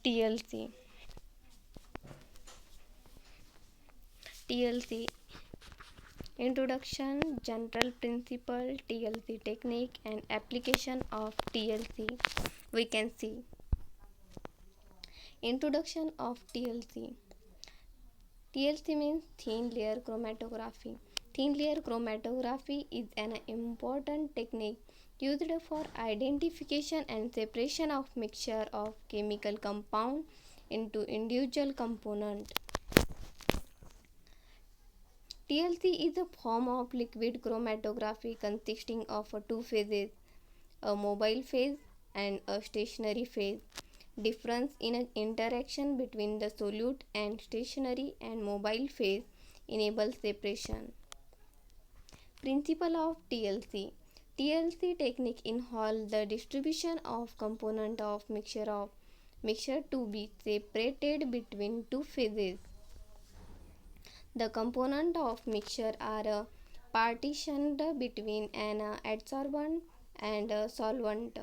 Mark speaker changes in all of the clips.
Speaker 1: TLC. TLC Introduction, General Principle, TLC Technique and Application of TLC. We can see Introduction of TLC. TLC means thin layer chromatography. Thin layer chromatography is an important technique used for identification and separation of mixture of chemical compound into individual component. TLC is a form of liquid chromatography consisting of two phases, a mobile phase and a stationary phase. Difference in an interaction between the solute and stationary and mobile phase enables separation. Principle of TLC. TLC technique involves the distribution of component of mixture to be separated between two phases. The component of mixture are partitioned between an adsorbent and a solvent.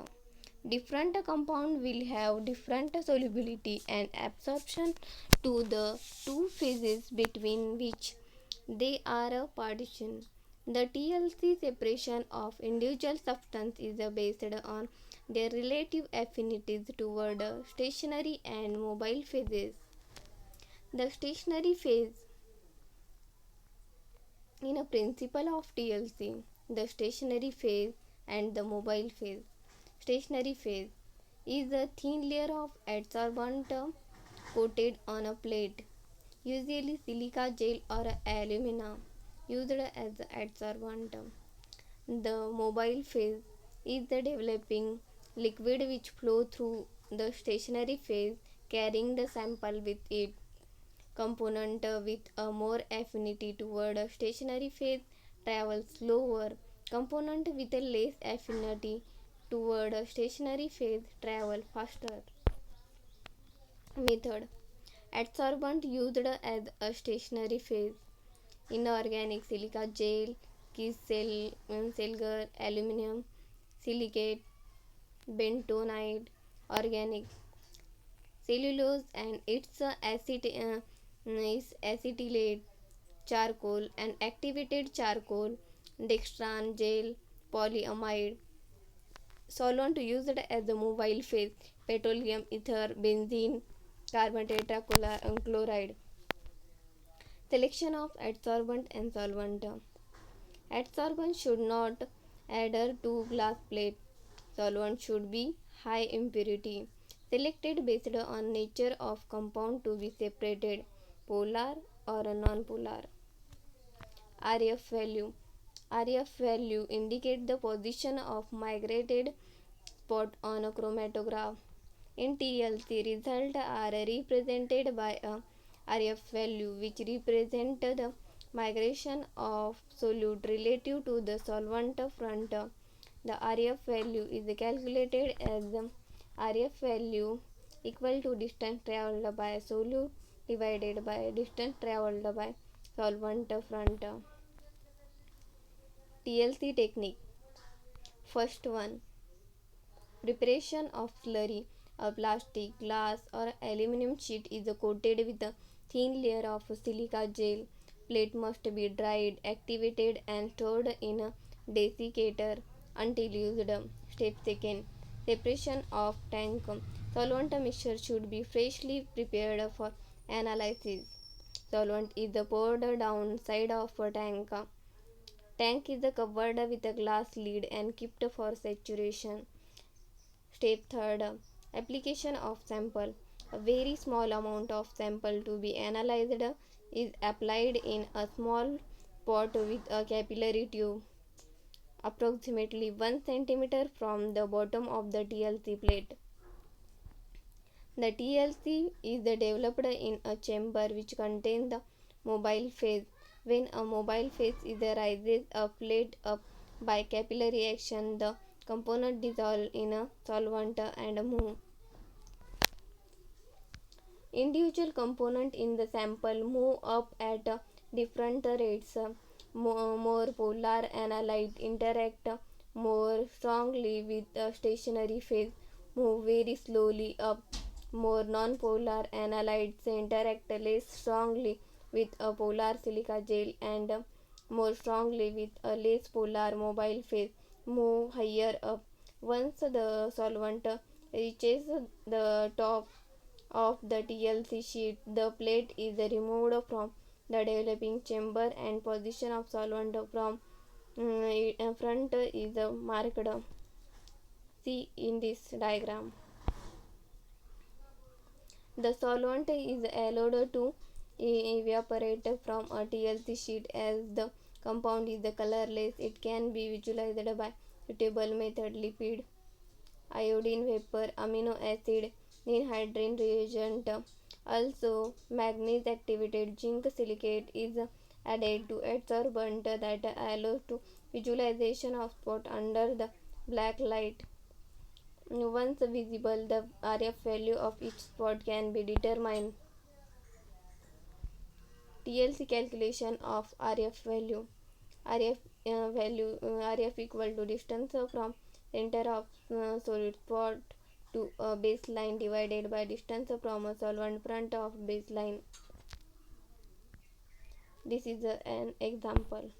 Speaker 1: Different compound will have different solubility and absorption to the two phases between which they are partitioned. The TLC separation of individual substance is based on their relative affinities toward stationary and mobile phases. The stationary phase in a principle of TLC, the stationary phase and the mobile phase. Stationary phase is a thin layer of adsorbent coated on a plate, usually silica gel or alumina, used as adsorbent. The mobile phase is the developing liquid which flow through the stationary phase, carrying the sample with it. Component with a more affinity toward a stationary phase travels slower. Component with a less affinity toward a stationary phase travel faster. Method: adsorbent used as a stationary phase. Inorganic silica gel, Kiesel, aluminum silicate, bentonite. Organic cellulose and its acetylate, charcoal and activated charcoal, dextran gel, polyamide. Solvent used as a mobile phase, petroleum ether, benzene, carbon tetrachloride. Selection of adsorbent and solvent. Adsorbent should not adhere to glass plate. Solvent should be high impurity. Selected based on nature of compound to be separated, polar or non-polar. RF value. RF value indicate the position of migrated spot on a chromatograph. In TLC, results are represented by a RF value which represent the migration of solute relative to the solvent front. The RF value is calculated as the RF value equal to distance traveled by solute divided by distance traveled by solvent front. TLC technique. First one, preparation of slurry. A plastic, glass or aluminum sheet is coated with a thin layer of silica gel. Plate must be dried, activated and stored in a desiccator until used. Step second, separation of tank. Solvent mixture should be freshly prepared for analysis. Solvent is poured down side of a tank. Tank is covered with a glass lid and kept for saturation. Step third, application of sample. A very small amount of sample to be analyzed is applied in a small pot with a capillary tube approximately 1 cm from the bottom of the TLC plate. The TLC is developed in a chamber which contains the mobile phase. When a mobile phase rises a plate up by capillary action, the component dissolve in a solvent and move. Individual component in the sample move up at different rates. More polar analyte interact more strongly with the stationary phase, move very slowly up. More non-polar analytes interact less strongly with a polar silica gel and more strongly with a less polar mobile phase. Move higher up. Once the solvent reaches the top of the TLC sheet, the plate is removed from the developing chamber and position of solvent from front is marked. See in this diagram. The solvent is allowed to evaporate from a TLC sheet as the compound is colorless. It can be visualized by suitable method: lipid, iodine vapor, amino acid, anhydrine reagent. Also, manganese activated zinc silicate is added to adsorbent that allows to visualization of spot under the black light. Once visible, the RF value of each spot can be determined. TLC calculation of RF value. RF equal to distance from center of solid spot to a baseline divided by distance from a solvent front of baseline. This is an example.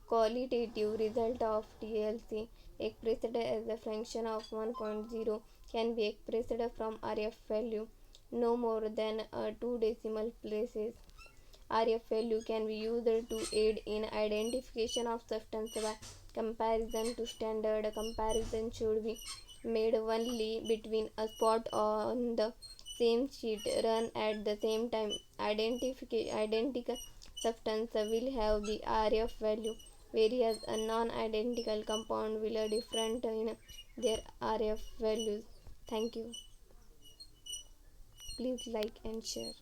Speaker 1: Qualitative result of TLC expressed as a function of 1.0 can be expressed from RF value no more than 2 decimal places. RF value can be used to aid in identification of substance by comparison to standard. Comparison should be made only between a spot on the same sheet run at the same time. Identical substance will have the RF value, whereas a non-identical compound will be different in their RF values. Thank you. Please like and share.